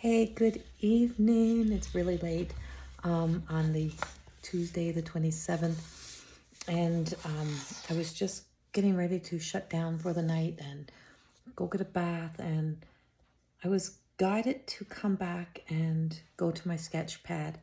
Hey, good evening. It's really late on the Tuesday, the 27th, and I was just getting ready to shut down for the night and go get a bath, and I was guided to come back and go to my sketch pad,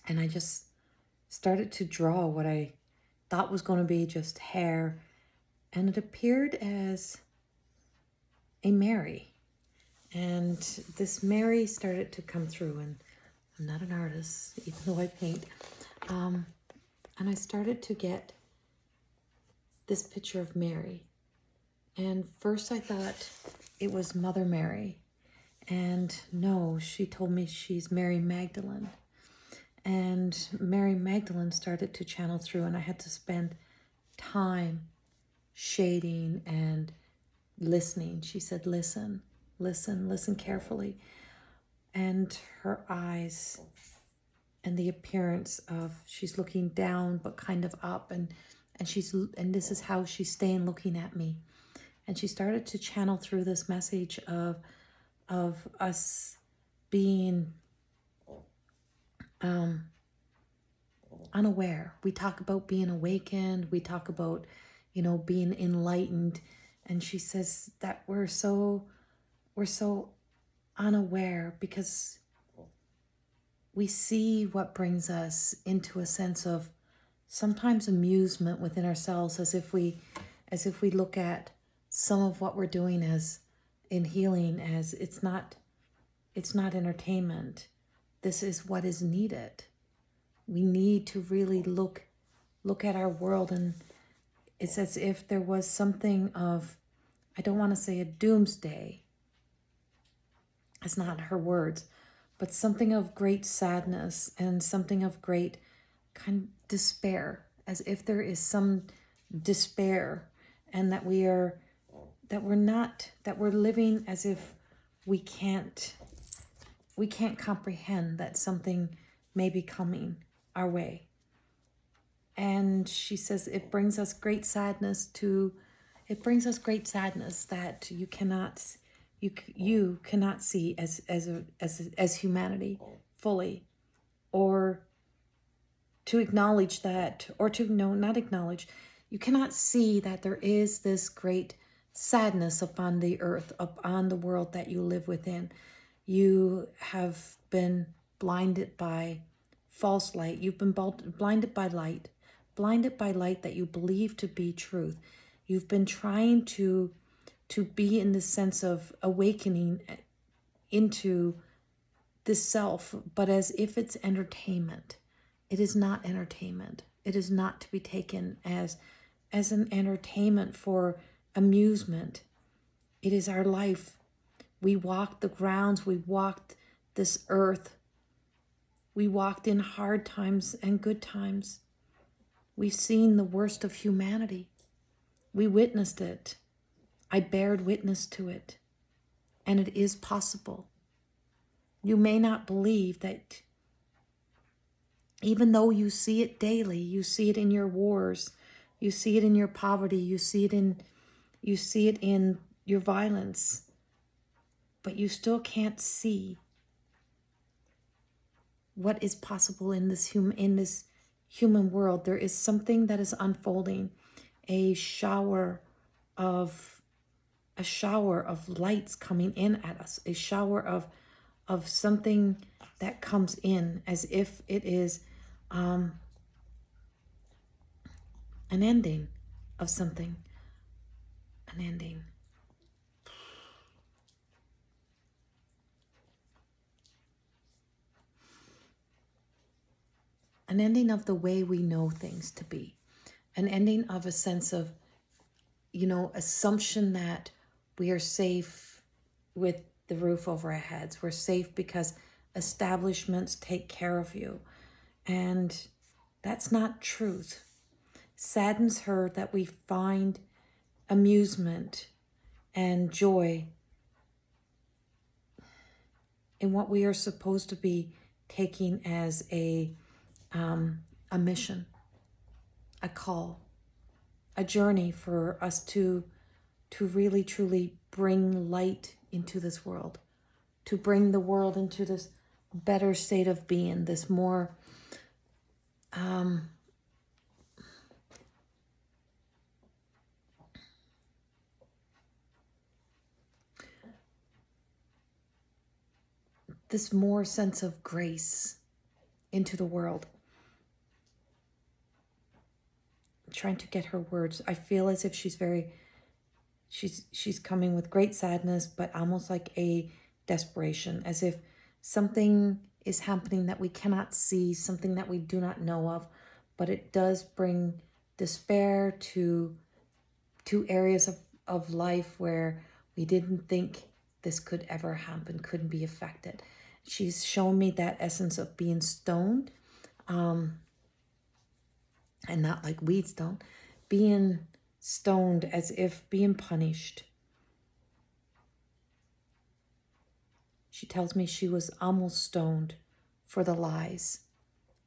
and I just started to draw what I thought was going to be just hair, and it appeared as a Mary. And this Mary started to come through, and I'm not an artist, even though I paint. And I started to get this picture of Mary. And first I thought it was Mother Mary. And no, she told me she's Mary Magdalene. And Mary Magdalene started to channel through, and I had to spend time shading and listening. She said, listen. Listen carefully. And her eyes and the appearance of, she's looking down but kind of up, and this is how she's staying looking at me. And she started to channel through this message of us being unaware. We talk about being awakened, we talk about, being enlightened, and she says that we're so unaware because we see what brings us into a sense of sometimes amusement within ourselves, as if we look at some of what we're doing as in healing as it's not entertainment. This is what is needed. We need to really look at our world, and it's as if there was something of, I don't want to say a doomsday, it's not her words, but something of great sadness and something of great kind of despair, as if there is some despair, and that we're living as if we can't comprehend that something may be coming our way. And she says it brings us great sadness that you cannot see as humanity fully, or to acknowledge that, or to not acknowledge. You cannot see that there is this great sadness upon the earth, upon the world that you live within. You have been blinded by false light. You've been blinded by light that you believe to be truth. You've been trying to be in the sense of awakening into this self, but as if it's entertainment. It is not entertainment. It is not to be taken as an entertainment for amusement. It is our life. We walked the grounds. We walked this earth. We walked in hard times and good times. We've seen the worst of humanity. We witnessed it. I bared witness to it, and it is possible. You may not believe that, even though you see it daily, you see it in your wars, you see it in your poverty, you see it in your violence, but you still can't see what is possible in this human world. There is something that is unfolding, a shower of lights coming in at us, a shower of something that comes in as if it is an ending of something, an ending. An ending of the way we know things to be, an ending of a sense of, assumption that we are safe with the roof over our heads. We're safe because establishments take care of you. And that's not truth. Saddens her that we find amusement and joy in what we are supposed to be taking as a mission, a call, a journey for us to really truly bring light into this world, to bring the world into this better state of being, this more this more sense of grace into the world. I'm trying to get her words. I feel as if she's coming with great sadness, but almost like a desperation, as if something is happening that we cannot see, something that we do not know of, but it does bring despair to areas of life where we didn't think this could ever happen, couldn't be affected. She's shown me that essence of being stoned, and not like weed stone, being stoned as if being punished. She tells me she was almost stoned for the lies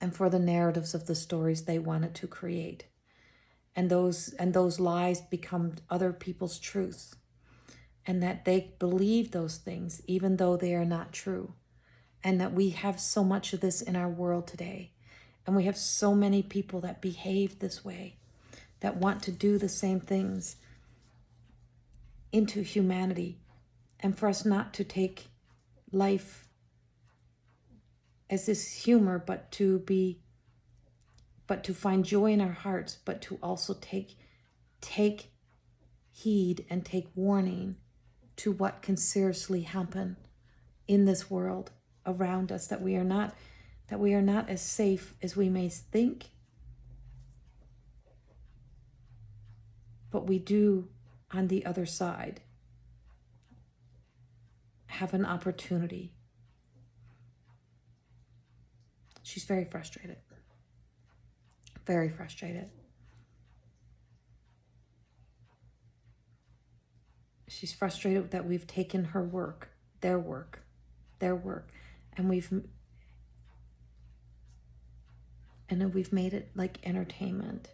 and for the narratives of the stories they wanted to create. And those lies become other people's truths. And that they believe those things even though they are not true. And that we have so much of this in our world today. And we have so many people that behave this way, that want to do the same things into humanity. And for us not to take life as this humor, but to find joy in our hearts, but to also take heed and take warning to what can seriously happen in this world around us, that we are not as safe as we may think, but we do on the other side have an opportunity. She's very frustrated. Very frustrated. She's frustrated that we've taken her work, their work, and we've made it like entertainment.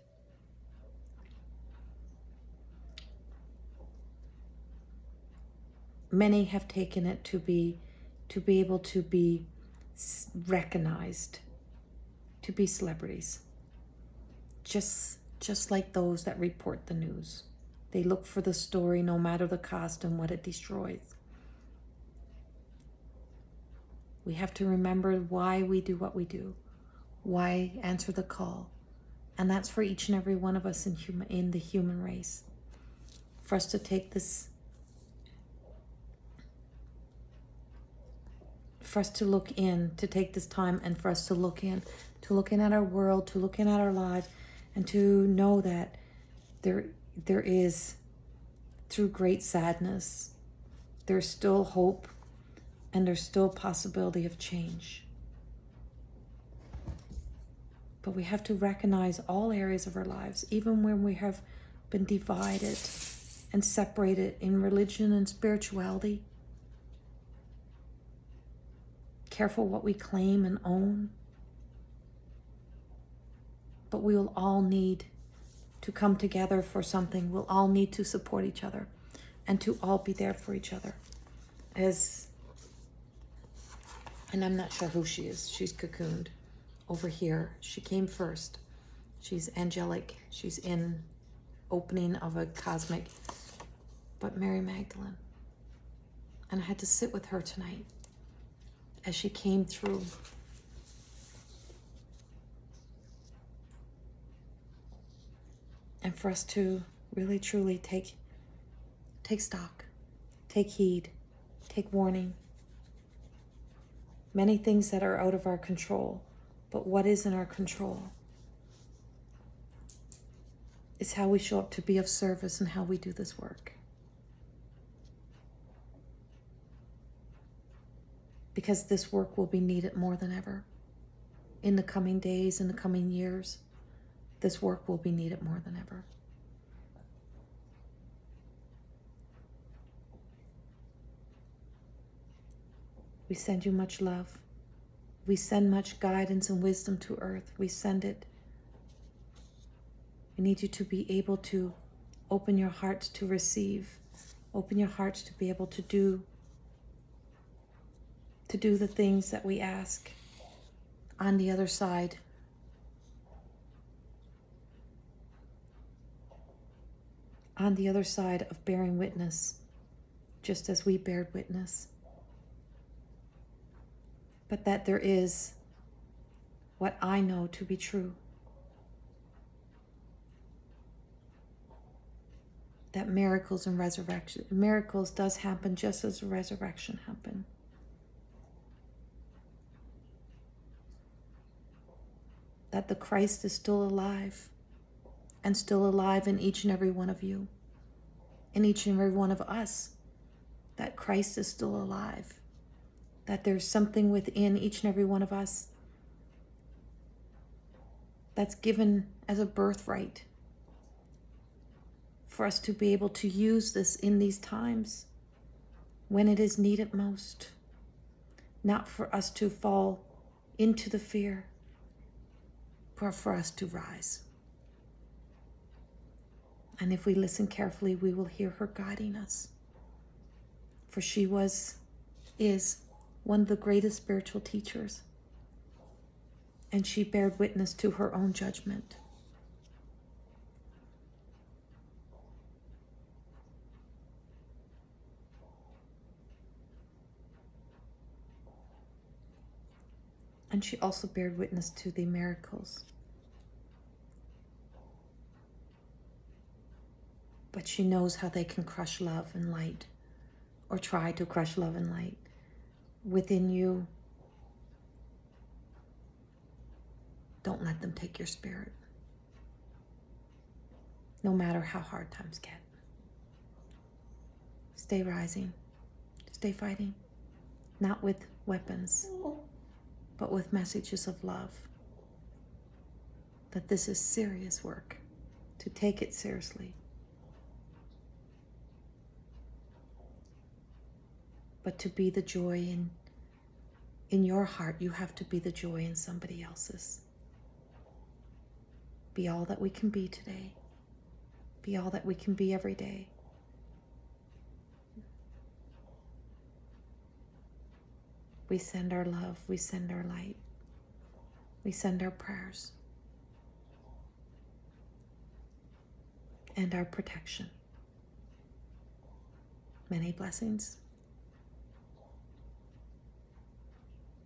Many have taken it to be able to be recognized, to be celebrities. Just like those that report the news. They look for the story no matter the cost and what it destroys. We have to remember why we do what we do. Why answer the call. And that's for each and every one of us in the human race. For us to take this, for us to look in, to take this time and for us to look in at our world, to look in at our lives, and to know that there is, through great sadness, there's still hope and there's still possibility of change. But we have to recognize all areas of our lives, even when we have been divided and separated in religion and spirituality. Careful what we claim and own. But we will all need to come together for something. We'll all need to support each other and to all be there for each other. And I'm not sure who she is. She's cocooned over here. She came first. She's angelic. She's in opening of a cosmic. But Mary Magdalene. And I had to sit with her tonight as she came through. And for us to really, truly take stock, take heed, take warning. Many things that are out of our control, but what is in our control is how we show up to be of service and how we do this work. Because this work will be needed more than ever. In the coming days, in the coming years, this work will be needed more than ever. We send you much love. We send much guidance and wisdom to earth. We send it. We need you to be able to open your hearts to receive. Open your hearts to be able to do. to do the things that we ask on the other side. On the other side of bearing witness, just as we bared witness. But that there is what I know to be true. That miracles and resurrection, miracles does happen just as the resurrection happened. That the Christ is still alive, and still alive in each and every one of you, in each and every one of us. That Christ is still alive. That there's something within each and every one of us that's given as a birthright for us to be able to use this in these times when it is needed most. Not for us to fall into the fear, but for us to rise. And if we listen carefully, we will hear her guiding us. For she is one of the greatest spiritual teachers. And she bared witness to her own judgment. And she also bared witness to the miracles. But she knows how they can crush love and light, or try to crush love and light within you. Don't let them take your spirit, no matter how hard times get. Stay rising, stay fighting, not with weapons, but with messages of love. That this is serious work, to take it seriously. But to be the joy in your heart, you have to be the joy in somebody else's. Be all that we can be today. Be all that we can be every day. We send our love, we send our light, we send our prayers and our protection. Many blessings.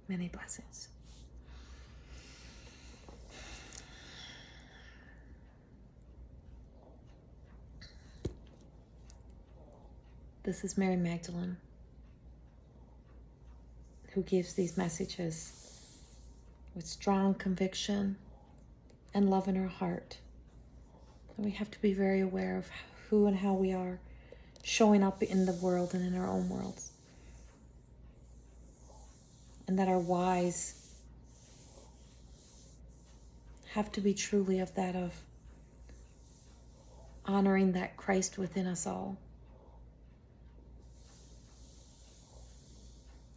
Many blessings. This is Mary Magdalene, who gives these messages with strong conviction and love in her heart. And we have to be very aware of who and how we are showing up in the world and in our own worlds. And that our whys have to be truly of that of honoring that Christ within us all.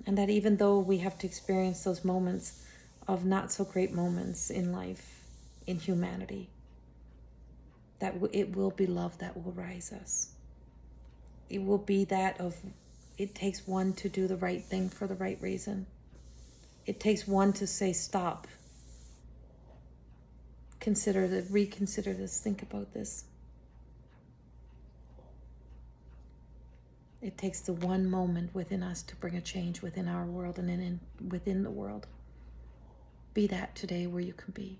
And that even though we have to experience those moments of not so great moments in life, in humanity, that it will be love that will rise us. It will be that of, it takes one to do the right thing for the right reason. It takes one to say, stop. Reconsider this, think about this. It takes the one moment within us to bring a change within our world and within the world. Be that today where you can be.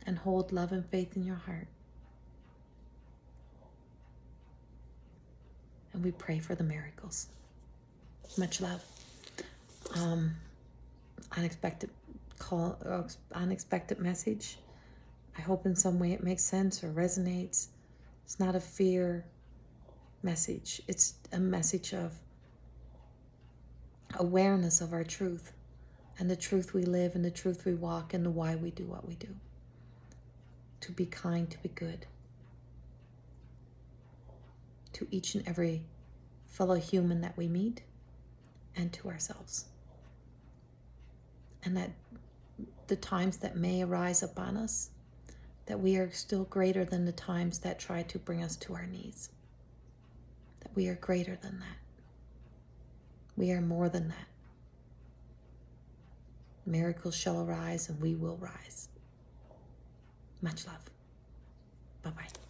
And hold love and faith in your heart. And we pray for the miracles. Much love. Unexpected call, unexpected message. I hope in some way it makes sense or resonates. It's not a fear message. It's a message of awareness of our truth and the truth we live and the truth we walk and the why we do what we do. To be kind, to be good. To each and every fellow human that we meet and to ourselves. And that the times that may arise upon us, that we are still greater than the times that try to bring us to our knees. That we are greater than that. We are more than that. Miracles shall arise and we will rise. Much love. Bye-bye.